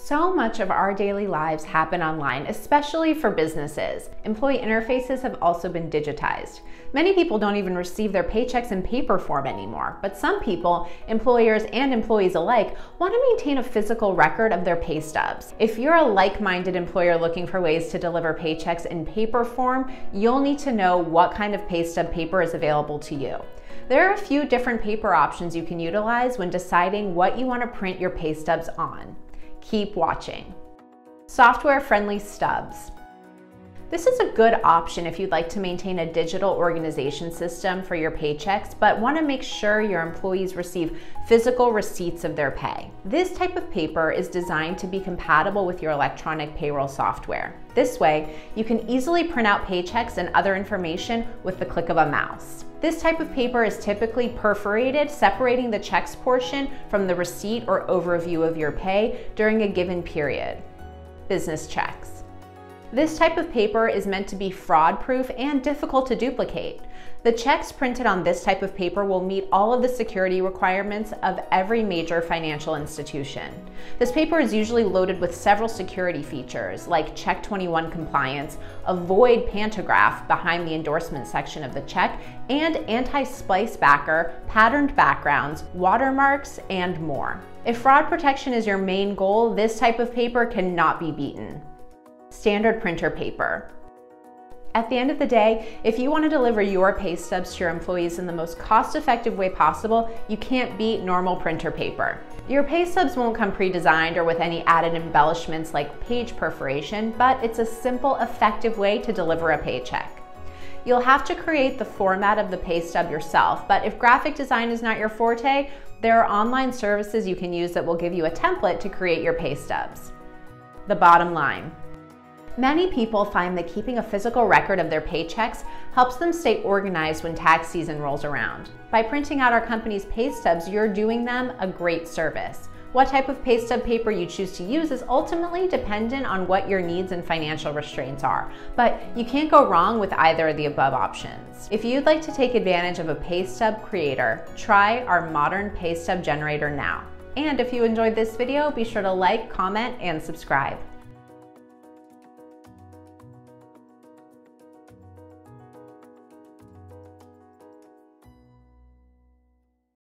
So much of our daily lives happen online, especially for businesses. Employee interfaces have also been digitized. Many people don't even receive their paychecks in paper form anymore, but some people, employers and employees alike, want to maintain a physical record of their pay stubs. If you're a like-minded employer looking for ways to deliver paychecks in paper form, you'll need to know what kind of pay stub paper is available to you. There are a few different paper options you can utilize when deciding what you want to print your pay stubs on. Keep watching. Software-friendly stubs. This is a good option if you'd like to maintain a digital organization system for your paychecks, but want to make sure your employees receive physical receipts of their pay. This type of paper is designed to be compatible with your electronic payroll software. This way, you can easily print out paychecks and other information with the click of a mouse. This type of paper is typically perforated, separating the checks portion from the receipt or overview of your pay during a given period. Business checks. This type of paper is meant to be fraud-proof and difficult to duplicate. The checks printed on this type of paper will meet all of the security requirements of every major financial institution. This paper is usually loaded with several security features like Check 21 compliance, avoid pantograph behind the endorsement section of the check, and anti-splice backer, patterned backgrounds, watermarks, and more. If fraud protection is your main goal, this type of paper cannot be beaten. Standard printer paper. At the end of the day, if you want to deliver your pay stubs to your employees in the most cost-effective way possible, you can't beat normal printer paper. Your pay stubs won't come pre-designed or with any added embellishments like page perforation, but it's a simple, effective way to deliver a paycheck. You'll have to create the format of the pay stub yourself, but if graphic design is not your forte, there are online services you can use that will give you a template to create your pay stubs. The bottom line. Many people find that keeping a physical record of their paychecks helps them stay organized when tax season rolls around. By printing out our company's pay stubs, you're doing them a great service. What type of pay stub paper you choose to use is ultimately dependent on what your needs and financial restraints are, but you can't go wrong with either of the above options. If you'd like to take advantage of a pay stub creator, try our modern pay stub generator now. And if you enjoyed this video, be sure to like, comment, and subscribe.